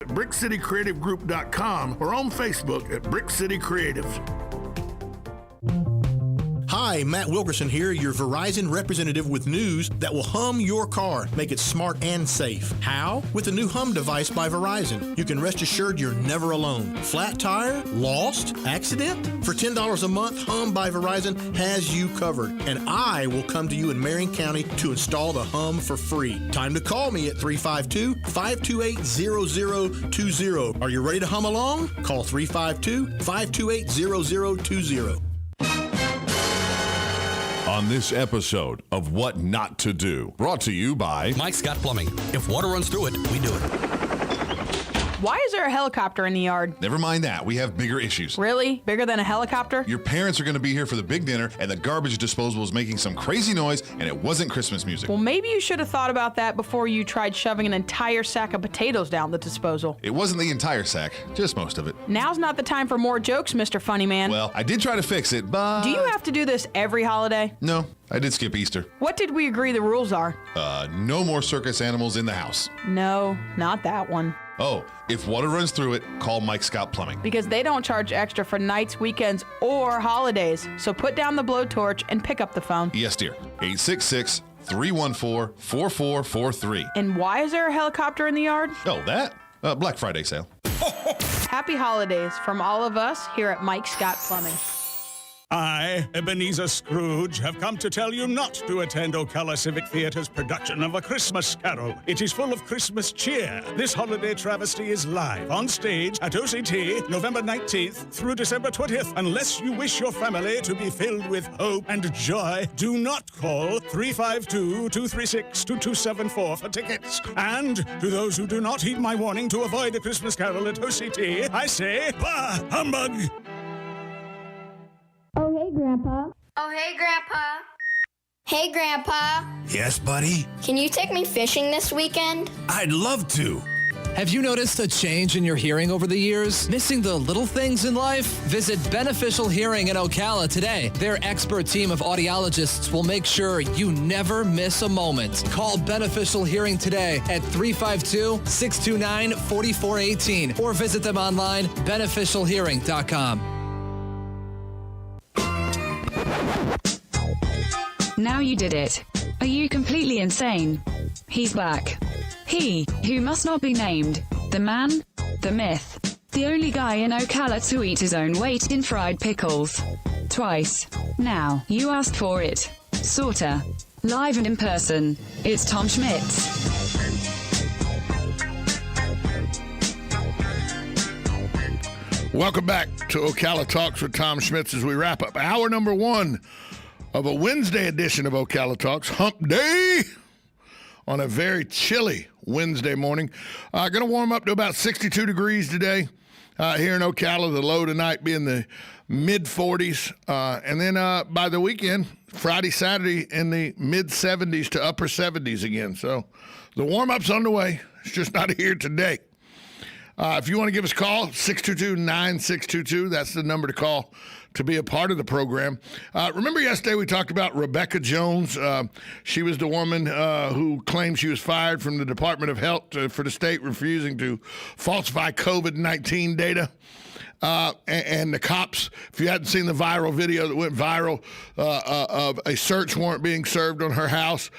at BrickCityCreativeGroup.com or on Facebook at Brick City Creatives. Hi, Matt Wilkerson here, your Verizon representative with news that will hum your car, make it smart and safe. How? With the new Hum device by Verizon. You can rest assured you're never alone. Flat tire? Lost? Accident? For $10 a month, Hum by Verizon has you covered. And I will come to you in Marion County to install the Hum for free. Time to call me at 352-528-0020. Are you ready to hum along? Call 352-528-0020. On this episode of What Not to Do, brought to you by Mike Scott Plumbing. If water runs through it, we do it. Why is there a helicopter in the yard? Never mind that. We have bigger issues. Really? Bigger than a helicopter? Your parents are going to be here for the big dinner, and the garbage disposal is making some crazy noise, and it wasn't Christmas music. Well, maybe you should have thought about that before you tried shoving an entire sack of potatoes down the disposal. It wasn't the entire sack, just most of it. Now's not the time for more jokes, Mr. Funny Man. Well, I did try to fix it, but... Do you have to do this every holiday? No, I did skip Easter. What did we agree the rules are? No more circus animals in the house. No, not that one. Oh, if water runs through it, call Mike Scott Plumbing. Because they don't charge extra for nights, weekends, or holidays. So put down the blowtorch and pick up the phone. Yes, dear. 866-314-4443. And why is there a helicopter in the yard? Oh, that? Black Friday sale. Happy holidays from all of us here at Mike Scott Plumbing. I, Ebenezer Scrooge, have come to tell you not to attend Ocala Civic Theatre's production of A Christmas Carol. It is full of Christmas cheer. This holiday travesty is live on stage at OCT November 19th through December 20th. Unless you wish your family to be filled with hope and joy, do not call 352-236-2274 for tickets. And to those who do not heed my warning to avoid A Christmas Carol at OCT, I say, bah, humbug! Oh, hey, Grandpa. Oh, hey, Grandpa. Hey, Grandpa. Yes, buddy? Can you take me fishing this weekend? I'd love to. Have you noticed a change in your hearing over the years? Missing the little things in life? Visit Beneficial Hearing in Ocala today. Their expert team of audiologists will make sure you never miss a moment. Call Beneficial Hearing today at 352-629-4418 or visit them online, beneficialhearing.com. Now you did it. Are you completely insane? He's back. He, who must not be named, the man, the myth, the only guy in Ocala to eat his own weight in fried pickles. Twice. Now, you asked for it. Sorta. Live and in person. It's Tom Schmitz. Welcome back to Ocala Talks with Tom Schmitz as we wrap up hour number one of a Wednesday edition of Ocala Talks, Hump Day, on a very chilly Wednesday morning. Going to warm up to about 62 degrees today here in Ocala, the low tonight being the mid-40s. And then by the weekend, Friday, Saturday, in the mid-70s to upper 70s again. So the warm-up's on the way. It's just not here today. If you want to give us a call, 622-9622. That's the number to call to be a part of the program. Remember yesterday we talked about Rebecca Jones? She was the woman who claimed she was fired from the Department of Health for the state refusing to falsify COVID-19 data. And the cops, if you hadn't seen the viral video that went viral of a search warrant being served on her house,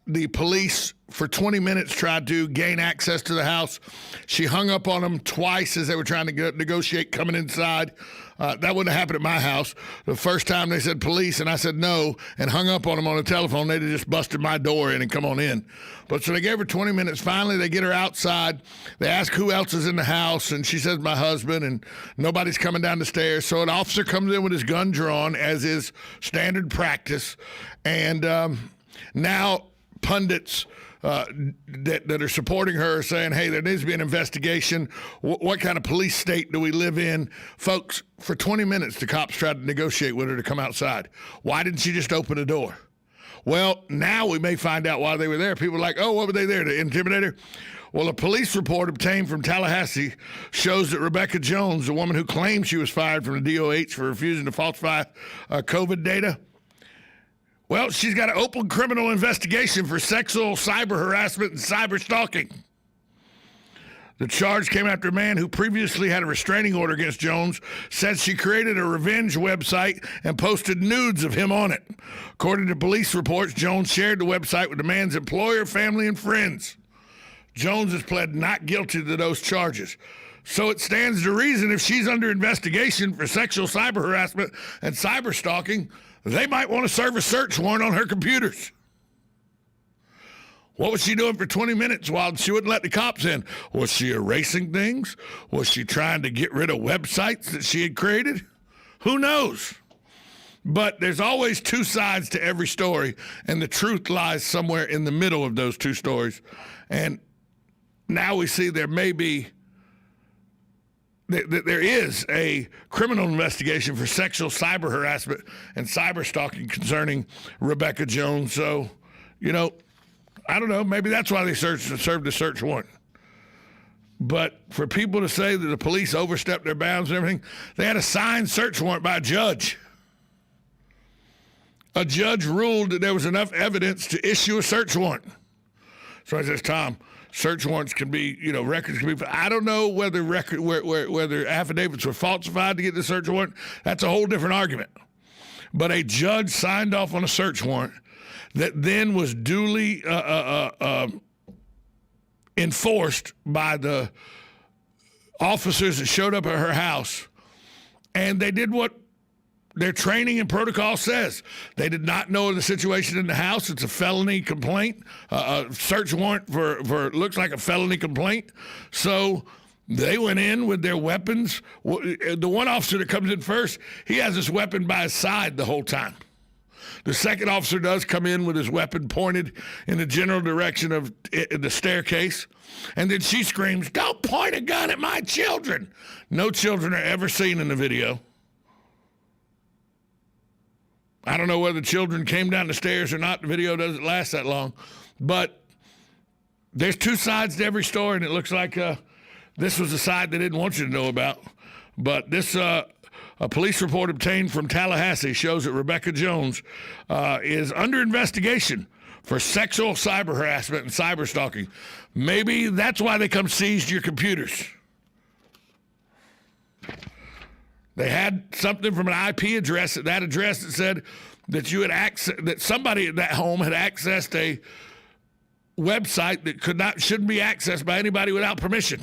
the police for 20 minutes tried to gain access to the house. She hung up on them twice as they were trying to negotiate coming inside. That wouldn't have happened at my house. The first time they said police, and I said no, and hung up on them on the telephone, they'd have just busted my door in and come on in. But so they gave her 20 minutes. Finally, they get her outside. They ask who else is in the house, and she says my husband, and nobody's coming down the stairs. So an officer comes in with his gun drawn, as is standard practice. And now pundits that are supporting her are saying, hey, there needs to be an investigation. What kind of police state do we live in? Folks, for 20 minutes, the cops tried to negotiate with her to come outside. Why didn't she just open the door? Well, now we may find out why they were there. People are like, oh, what were they there, to intimidate her? Well, a police report obtained from Tallahassee shows that Rebecca Jones, the woman who claimed she was fired from the DOH for refusing to falsify COVID data, well, she's got an open criminal investigation for sexual cyber harassment and cyber stalking. The charge came after a man who previously had a restraining order against Jones said she created a revenge website and posted nudes of him on it. According to police reports, Jones shared the website with the man's employer, family, and friends. Jones has pled not guilty to those charges. So it stands to reason if she's under investigation for sexual cyber harassment and cyber stalking, they might want to serve a search warrant on her computers. What was she doing for 20 minutes while she wouldn't let the cops in? Was she erasing things? Was she trying to get rid of websites that she had created? Who knows? But there's always two sides to every story, and the truth lies somewhere in the middle of those two stories. And now we see there is a criminal investigation for sexual cyber harassment and cyber stalking concerning Rebecca Jones. So, I don't know. Maybe that's why they served a search warrant. But for people to say that the police overstepped their bounds and everything, they had a signed search warrant by a judge. A judge ruled that there was enough evidence to issue a search warrant. So I says, Tom, search warrants can be, records can be. I don't know whether whether affidavits were falsified to get the search warrant. That's a whole different argument. But a judge signed off on a search warrant that then was duly enforced by the officers that showed up at her house, and they did what their training and protocol says. They did not know the situation in the house. It's a felony complaint. A search warrant for looks like a felony complaint. So they went in with their weapons. The one officer that comes in first, he has his weapon by his side the whole time. The second officer does come in with his weapon pointed in the general direction of the staircase. And then she screams, "Don't point a gun at my children." No children are ever seen in the video. I don't know whether the children came down the stairs or not. The video doesn't last that long. But there's two sides to every story, and it looks like this was the side they didn't want you to know about. But this a police report obtained from Tallahassee shows that Rebecca Jones is under investigation for sexual cyber harassment and cyber stalking. Maybe that's why they come seized your computers. They had something from an IP address at that address that said that you had that somebody at that home had accessed a website that shouldn't be accessed by anybody without permission.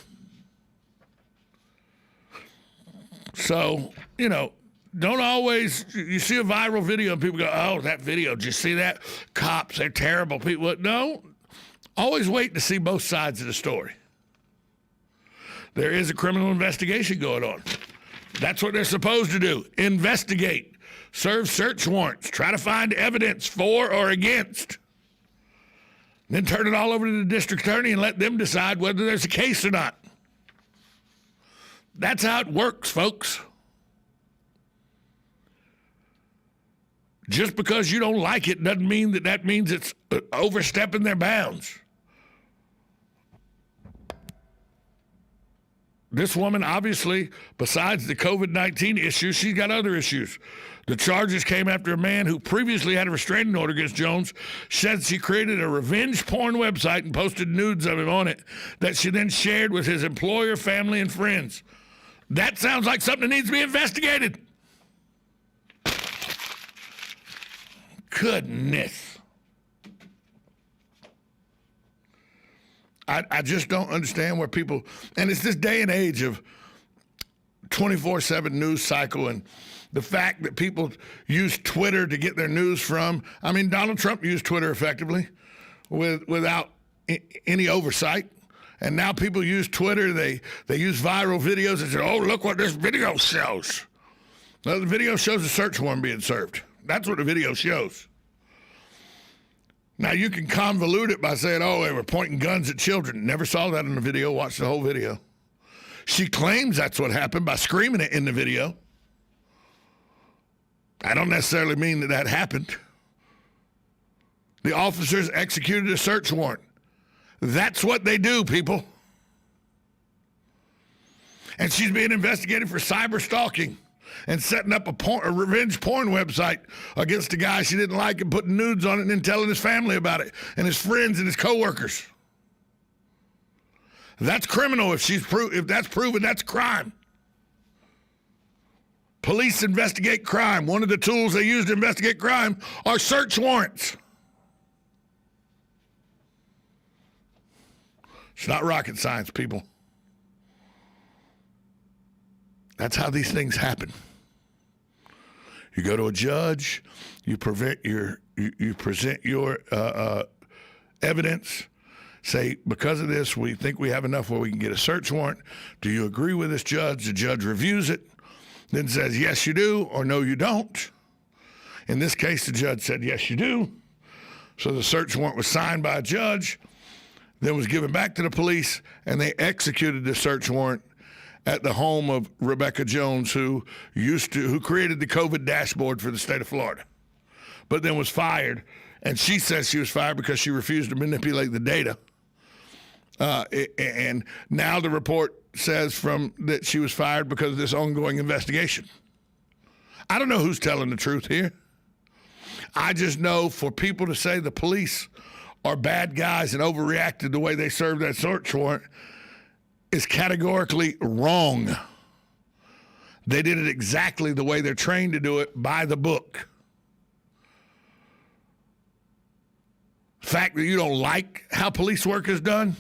So, don't always, you see a viral video and people go, "Oh, that video, did you see that? Cops, they're terrible people." No, always wait to see both sides of the story. There is a criminal investigation going on. That's what they're supposed to do. Investigate, serve search warrants, try to find evidence for or against. Then turn it all over to the district attorney and let them decide whether there's a case or not. That's how it works, folks. Just because you don't like it doesn't mean that means it's overstepping their bounds. This woman, obviously, besides the COVID-19 issue, she's got other issues. The charges came after a man who previously had a restraining order against Jones said she created a revenge porn website and posted nudes of him on it that she then shared with his employer, family, and friends. That sounds like something that needs to be investigated. Goodness. I just don't understand where people, and it's this day and age of 24/7 news cycle and the fact that people use Twitter to get their news from. I mean, Donald Trump used Twitter effectively without any oversight. And now people use Twitter. They use viral videos and say, "Oh, look what this video shows." No, the video shows a search warrant being served. That's what the video shows. Now, you can convolute it by saying, "Oh, they were pointing guns at children." Never saw that in the video. Watched the whole video. She claims that's what happened by screaming it in the video. I don't necessarily mean that happened. The officers executed a search warrant. That's what they do, people. And she's being investigated for cyber stalking and setting up a revenge porn website against a guy she didn't like and putting nudes on it and then telling his family about it and his friends and his coworkers. That's criminal if that's proven, that's crime. Police investigate crime. One of the tools they use to investigate crime are search warrants. It's not rocket science, people. That's how these things happen. You go to a judge, you present your evidence, say, because of this, we think we have enough where we can get a search warrant. Do you agree with this judge? The judge reviews it, then says, yes, you do, or no, you don't. In this case, the judge said, yes, you do. So the search warrant was signed by a judge, then was given back to the police, and they executed the search warrant at the home of Rebecca Jones, who created the COVID dashboard for the state of Florida, but then was fired. And she says she was fired because she refused to manipulate the data. And now the report says that she was fired because of this ongoing investigation. I don't know who's telling the truth here. I just know for people to say the police are bad guys and overreacted the way they served that search warrant is categorically wrong. They did it exactly the way they're trained to do it, by the book. The fact that you don't like how police work is done,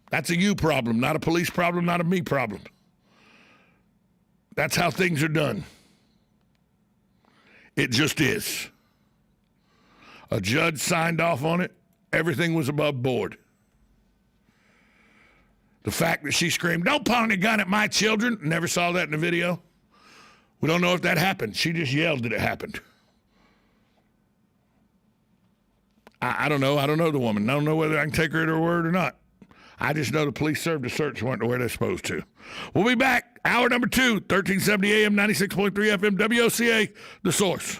that's a you problem, not a police problem, not a me problem. That's how things are done. It just is. A judge signed off on it. Everything was above board. The fact that she screamed, "Don't point a gun at my children," never saw that in the video. We don't know if that happened. She just yelled that it happened. I don't know. I don't know the woman. I don't know whether I can take her at her word or not. I just know the police served a search warrant to where they're supposed to. We'll be back. Hour number 2, 1370 AM, 96.3 FM, WOCA, The Source.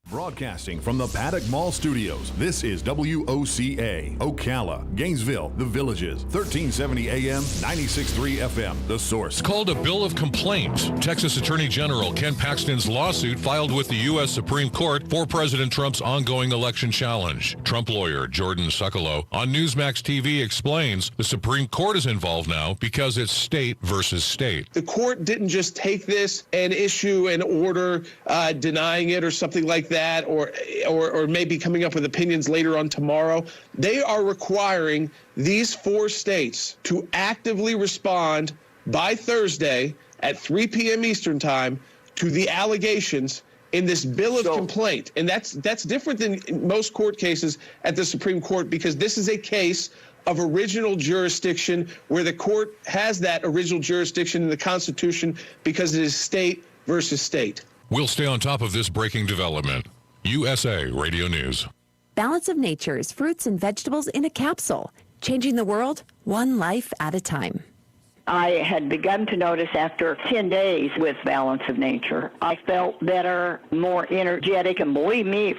Broadcasting from the Paddock Mall Studios, this is WOCA, Ocala, Gainesville, The Villages, 1370 AM, 96.3 FM, The Source. Called a bill of complaint. Texas Attorney General Ken Paxton's lawsuit filed with the U.S. Supreme Court for President Trump's ongoing election challenge. Trump lawyer Jordan Succolo on Newsmax TV explains the Supreme Court is involved now because it's state versus state. The court didn't just take this and issue an order denying it or something like that, or maybe coming up with opinions later on tomorrow. They are requiring these 4 states to actively respond by Thursday at 3 p.m. Eastern time to the allegations in this bill of complaint. And that's different than most court cases at the Supreme Court, because this is a case of original jurisdiction where the court has that original jurisdiction in the Constitution because it is state versus state. We'll stay on top of this breaking development. USA Radio News. Balance of Nature's fruits and vegetables in a capsule, changing the world one life at a time. I had begun to notice after 10 days with Balance of Nature, I felt better, more energetic, and believe me,